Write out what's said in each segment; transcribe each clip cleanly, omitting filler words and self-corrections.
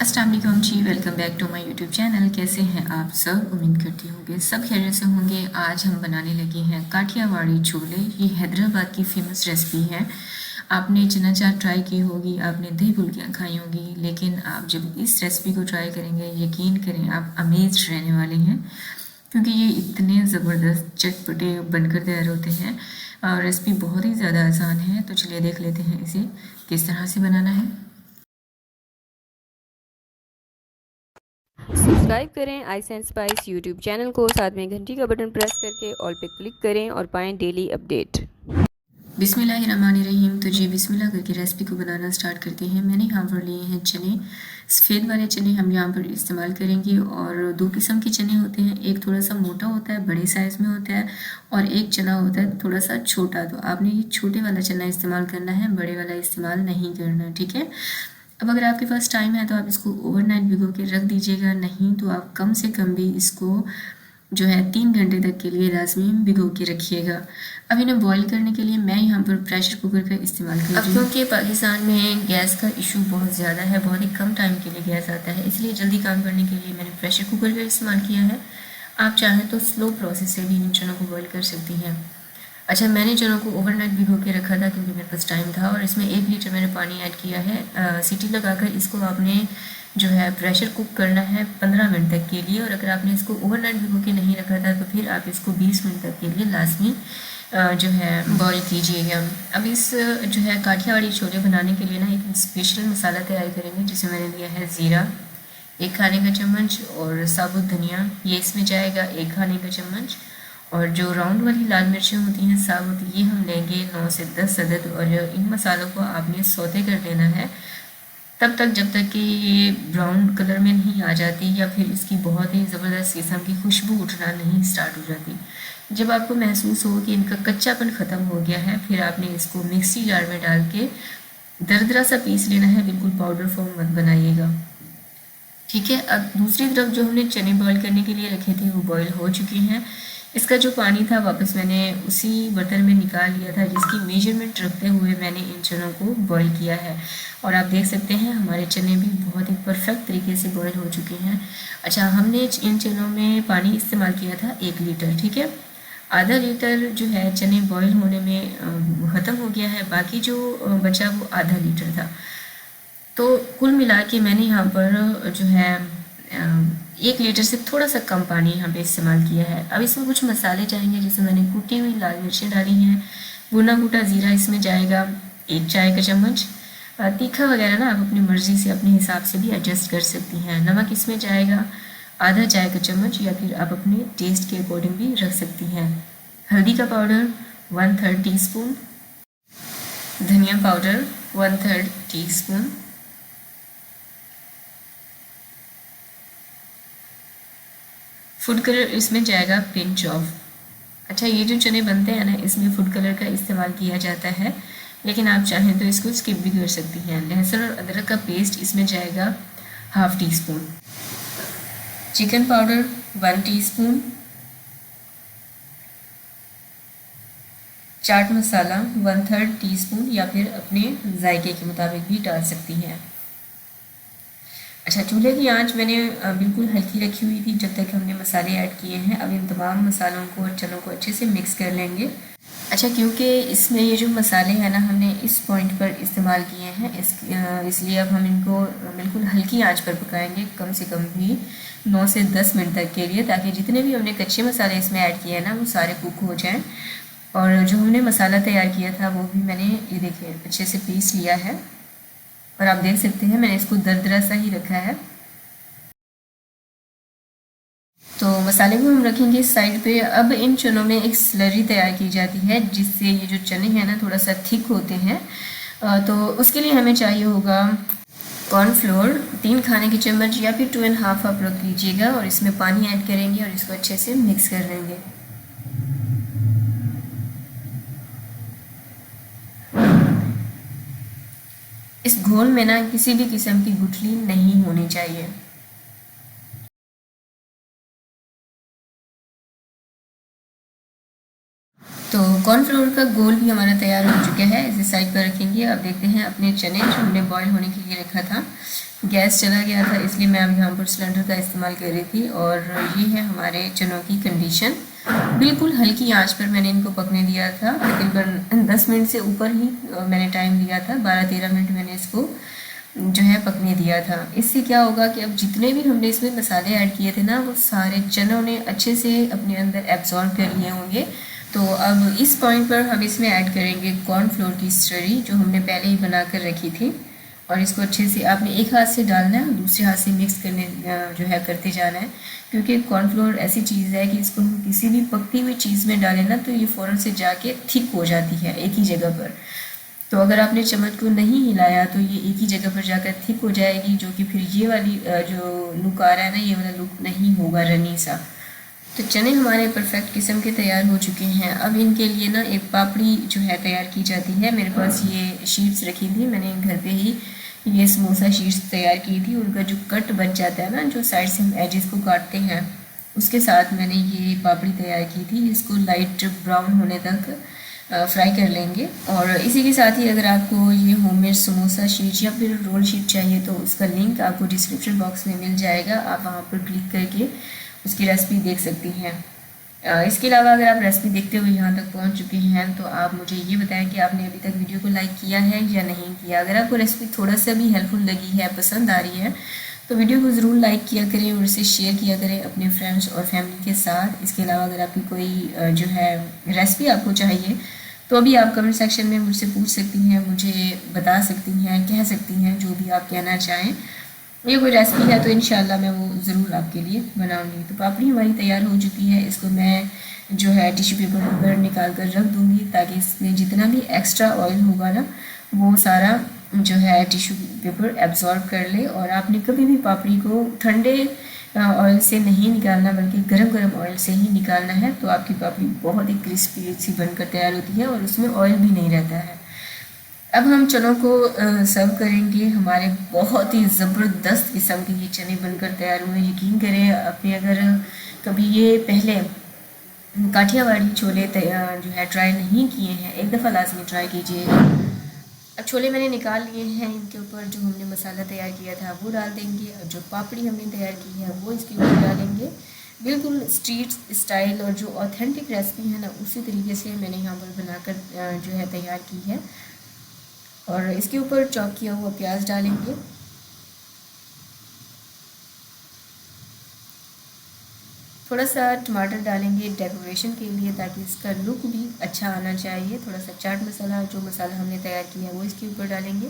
अस्सलाम वालेकुम जी, welcome back to my YouTube channel. कैसे हैं आप सब? उम्मीद करती होंगे सब खैरियत से होंगे। आज हम बनाने लगे हैं काठियावाड़ी छोले। ये हैदराबाद की फेमस रेसिपी है। आपने चना चाट ट्राई की होगी, आपने दही फुल्कियाँ खाई होंगी, लेकिन आप जब इस रेसिपी को ट्राई करेंगे यकीन करें आप अमेज रहने वाले हैं, क्योंकि ये इतने ज़बरदस्त चटपटे बनकर तैयार होते हैं। रेसिपी बहुत ही ज़्यादा आसान है, तो चलिए देख लेते हैं इसे किस तरह से बनाना है। सब्सक्राइब करें ice and spice YouTube channel को, साथ में घंटी का बटन प्रेस करके ऑल पे क्लिक करें और पाएं डेली अपडेट। बिस्मिल्लाहिर्रहमानिर्रहीम। तो जी बिस्मिल्लाह करके रेसिपी को बनाना स्टार्ट करते हैं। मैंने यहाँ पर लिए हैं चने, सफ़ेद वाले चने हम यहाँ पर इस्तेमाल करेंगे। और दो किस्म के चने होते हैं, एक थोड़ा सा मोटा होता है, बड़े साइज़ में होता है, और एक चना होता है थोड़ा सा छोटा। तो आपने ये छोटे वाला चना इस्तेमाल करना है, बड़े वाला इस्तेमाल नहीं करना, ठीक है। अब अगर आपके पास टाइम है तो आप इसको ओवरनाइट भिगो के रख दीजिएगा, नहीं तो आप कम से कम भी इसको जो है 3 घंटे तक के लिए लाजमी भिगो के रखिएगा। अब इन्हें बॉईल करने के लिए मैं यहाँ पर प्रेशर कुकर का इस्तेमाल कर रही हूँ। अब क्योंकि पाकिस्तान में गैस का इशू बहुत ज़्यादा है, बहुत ही कम टाइम के लिए गैस आता है, इसलिए जल्दी काम करने के लिए मैंने प्रेशर कुकर का इस्तेमाल किया है। आप चाहें तो स्लो प्रोसेस से भी इन चनों को बॉईल कर सकती हैं। अच्छा, मैंने चनों को ओवरनाइट भिगो के रखा था क्योंकि मेरे पास टाइम था, और इसमें 1 लीटर मैंने पानी ऐड किया है। सीटी लगाकर इसको आपने जो है प्रेशर कुक करना है 15 मिनट तक के लिए। और अगर आपने इसको ओवरनाइट भिगो के नहीं रखा था तो फिर आप इसको 20 मिनट तक के लिए लाजमी जो है बॉईल कीजिएगा। अब इस जो है काठियावाड़ी छोले बनाने के लिए ना एक स्पेशल मसाला तैयार करेंगे, जिसे मैंने लिया है ज़ीरा 1 खाने का चम्मच, और साबुत धनिया ये इसमें जाएगा 1 खाने का चम्मच, और जो राउंड वाली लाल मिर्चें होती हैं साबुत, ये हम लेंगे 9 से 10 अदद। और इन मसालों को आपने सौते कर लेना है तब तक जब तक कि ये ब्राउन कलर में नहीं आ जाती, या फिर इसकी बहुत ही ज़बरदस्त किस्म की खुशबू उठना नहीं स्टार्ट हो जाती। जब आपको महसूस हो कि इनका कच्चापन ख़त्म हो गया है, फिर आपने इसको मिक्सी जार में डाल के दरदरा सा पीस लेना है, बिल्कुल पाउडर फॉर्म मत बनाइएगा, ठीक है। अब दूसरी तरफ जो हमने चने बॉईल करने के लिए रखे थे वो बॉईल हो चुके हैं। इसका जो पानी था वापस मैंने उसी बर्तन में निकाल लिया था, जिसकी मेजरमेंट रखते हुए मैंने इन चनों को बॉईल किया है। और आप देख सकते हैं हमारे चने भी बहुत ही परफेक्ट तरीके से बॉईल हो चुके हैं। अच्छा, हमने इन चनों में पानी इस्तेमाल किया था 1 लीटर, ठीक है। आधा लीटर जो है चने बॉईल होने में ख़त्म हो गया है, बाकी जो बचा वो आधा लीटर था। तो कुल मिला के मैंने यहाँ पर जो है 1 लीटर से थोड़ा सा कम पानी यहाँ पे इस्तेमाल किया है। अब इसमें कुछ मसाले जाएंगे, जैसे मैंने कुटी हुई लाल मिर्चें डाली हैं, भुना कुटा ज़ीरा इसमें जाएगा 1 चाय का चम्मच। तीखा वगैरह ना आप अपनी मर्ज़ी से अपने हिसाब से भी एडजस्ट कर सकती हैं। नमक इसमें जाएगा आधा चाय का चम्मच, या फिर आप अपने टेस्ट के अकॉर्डिंग भी रख सकती हैं। हल्दी का पाउडर 1/3 टीस्पून, धनिया पाउडर 1/3 टीस्पून, फूड कलर इसमें जाएगा पिंच ऑफ। अच्छा, ये जो चने बनते हैं ना, इसमें फूड कलर का इस्तेमाल किया जाता है, लेकिन आप चाहें तो इसको स्किप भी कर सकती हैं। लहसुन और अदरक का पेस्ट इसमें जाएगा 1/2 teaspoon, chicken powder 1 teaspoon, chaat masala 1/3 teaspoon, या फिर अपने जायके के मुताबिक भी डाल सकती हैं। अच्छा, चूल्हे की आंच मैंने बिल्कुल हल्की रखी हुई थी जब तक हमने मसाले ऐड किए हैं। अब इन तमाम मसालों को और चनों को अच्छे से मिक्स कर लेंगे। अच्छा, क्योंकि इसमें ये जो मसाले हैं ना हमने इस पॉइंट पर इस्तेमाल किए हैं, इसलिए अब हम इनको बिल्कुल हल्की आंच पर पकाएंगे, कम से कम भी 9 से 10 मिनट तक के लिए, ताकि जितने भी हमने कच्चे मसाले इसमें ऐड किए हैं ना वो सारे कुक हो जाएँ। और जो हमने मसाला तैयार किया था वो भी मैंने ये देखिए अच्छे से पीस लिया है, और आप देख सकते हैं मैंने इसको दरदरा सा ही रखा है। तो मसाले को हम रखेंगे साइड पे। अब इन चनों में एक स्लरी तैयार की जाती है, जिससे ये जो चने हैं ना थोड़ा सा थिक होते हैं। तो उसके लिए हमें चाहिए होगा कॉर्नफ्लोर 3 खाने के चम्मच, या फिर 2.5 आप रख लीजिएगा, और इसमें पानी ऐड करेंगे और इसको अच्छे से मिक्स कर लेंगे। इस घोल में ना किसी भी किस्म की गुठली नहीं होनी चाहिए। तो कॉर्नफ्लोर का घोल भी हमारा तैयार हो चुका है, इसे साइड पर रखेंगे। अब देखते हैं अपने चने जो हमने बॉईल होने के लिए रखा था, गैस चला गया था, इसलिए मैं अब यहाँ पर सिलेंडर का इस्तेमाल कर रही थी। और ये है हमारे चनों की कंडीशन। बिल्कुल हल्की आंच पर मैंने इनको पकने दिया था, तकरीबन 10 मिनट से ऊपर ही मैंने टाइम दिया था। 12-13 मिनट मैंने इसको जो है पकने दिया था। इससे क्या होगा कि अब जितने भी हमने इसमें मसाले ऐड किए थे ना, वो सारे चनों ने अच्छे से अपने अंदर एब्जॉर्ब कर लिए होंगे। तो अब इस पॉइंट पर हम इसमें ऐड करेंगे कॉर्नफ्लोर की स्लरी, जो हमने पहले ही बना कर रखी थी। और इसको अच्छे से आपने एक हाथ से डालना है, दूसरे हाथ से मिक्स करने जो है करते जाना है, क्योंकि कॉर्नफ्लोर ऐसी चीज़ है कि इसको हम किसी भी पकती हुई चीज़ में डालें ना, तो ये फ़ौरन से जाके थिक हो जाती है एक ही जगह पर। तो अगर आपने चम्मच को नहीं हिलाया तो ये एक ही जगह पर जाकर थिक हो जाएगी, जो कि फिर ये वाली जो लुक आ रहा है ना, ये वाला लुक नहीं होगा रनी सा। तो चने हमारे परफेक्ट किस्म के तैयार हो चुके हैं। अब इनके लिए ना एक पापड़ी जो है तैयार की जाती है। मेरे पास ये शीट्स रखी थी, मैंने घर पे ही ये समोसा शीट्स तैयार की थी। उनका जो कट बच जाता है ना, जो साइड से हम एजेस को काटते हैं, उसके साथ मैंने ये पापड़ी तैयार की थी। इसको लाइट ब्राउन होने तक फ्राई कर लेंगे। और इसी के साथ ही अगर आपको ये होममेड समोसा शीट या फिर रोल शीट चाहिए तो उसका लिंक आपको डिस्क्रिप्शन बॉक्स में मिल जाएगा। आप वहाँ पर क्लिक करके उसकी रेसिपी देख सकती हैं। इसके अलावा अगर आप रेसिपी देखते हुए यहाँ तक पहुँच चुके हैं तो आप मुझे ये बताएं कि आपने अभी तक वीडियो को लाइक किया है या नहीं किया। अगर आपको रेसिपी थोड़ा सा भी हेल्पफुल लगी है, पसंद आ रही है, तो वीडियो को ज़रूर लाइक किया करें और इसे शेयर किया करें अपने फ्रेंड्स और फैमिली के साथ। इसके अलावा अगर आपकी कोई जो है रेसिपी आपको चाहिए तो अभी आप कमेंट सेक्शन में मुझसे पूछ सकती हैं, मुझे बता सकती हैं, कह सकती हैं जो भी आप कहना चाहें। ये कोई रेसिपी है तो इंशाल्लाह मैं वो ज़रूर आपके लिए बनाऊंगी। तो पापड़ी हमारी तैयार हो चुकी है। इसको मैं जो है टिश्यू पेपर पर निकाल कर रख दूँगी, ताकि इसमें जितना भी एक्स्ट्रा ऑयल होगा ना, वो सारा जो है टिश्यू पेपर एब्जॉर्ब कर ले। और आपने कभी भी पापड़ी को ठंडे ऑयल से नहीं निकालना, बल्कि गरम गरम ऑयल से ही निकालना है। तो आपकी पापड़ी बहुत ही क्रिस्पी सी बनकर तैयार होती है और उसमें ऑयल भी नहीं रहता है। अब हम चनों को सर्व करेंगे। हमारे बहुत ही ज़बरदस्त किस्म के ये चने बनकर तैयार हुए। यकीन करें, आपने अगर कभी ये पहले काठियावाड़ी छोले जो है ट्राई नहीं किए हैं, एक दफ़ा लाजमी ट्राई कीजिएगा। अब छोले मैंने निकाल लिए हैं, इनके ऊपर जो हमने मसाला तैयार किया था वो डाल देंगे, और जो पापड़ी हमने तैयार की है वो इसके ऊपर डालेंगे। बिल्कुल स्ट्रीट स्टाइल और जो ऑथेंटिक रेसिपी है ना, उसी तरीके से मैंने यहाँ पर बनाकर जो है तैयार की है। और इसके ऊपर चॉप किया हुआ प्याज डालेंगे। थोड़ा सा टमाटर डालेंगे डेकोरेशन के लिए, ताकि इसका लुक भी अच्छा आना चाहिए। थोड़ा सा चाट मसाला, जो मसाला हमने तैयार किया है वो इसके ऊपर डालेंगे।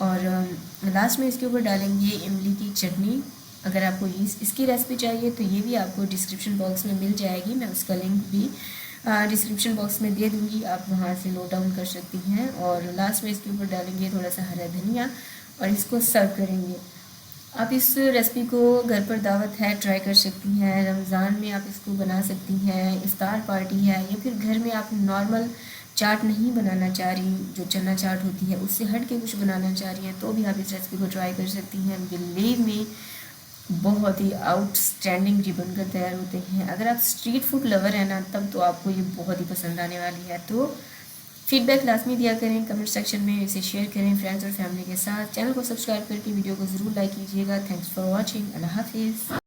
और लास्ट में इसके ऊपर डालेंगे इमली की चटनी। अगर आपको इसकी रेसिपी चाहिए तो ये भी आपको डिस्क्रिप्शन बॉक्स में मिल जाएगी। मैं उसका लिंक भी डिस्क्रिप्शन बॉक्स में दे दूँगी, आप वहाँ से नोट डाउन कर सकती हैं। और लास्ट में इसके ऊपर डालेंगे थोड़ा सा हरा धनिया और इसको सर्व करेंगे। आप इस रेसिपी को घर पर दावत है ट्राई कर सकती हैं। रमज़ान में आप इसको बना सकती हैं, इफ्तार पार्टी है, या फिर घर में आप नॉर्मल चाट नहीं बनाना चाह रही, जो चना चाट होती है उससे हट के कुछ बनाना चाह रही हैं, तो भी आप इस रेसिपी को ट्राई कर सकती हैं। बिलीव मी, बहुत ही आउटस्टैंडिंग जी बनकर तैयार होते हैं। अगर आप स्ट्रीट फूड लवर हैं ना, तब तो आपको ये बहुत ही पसंद आने वाली है। तो फीडबैक लाजमी दिया करें कमेंट सेक्शन में, इसे शेयर करें फ्रेंड्स और फैमिली के साथ। चैनल को सब्सक्राइब करके वीडियो को ज़रूर लाइक कीजिएगा। Thanks for watching. अल्लाह हाफिज़।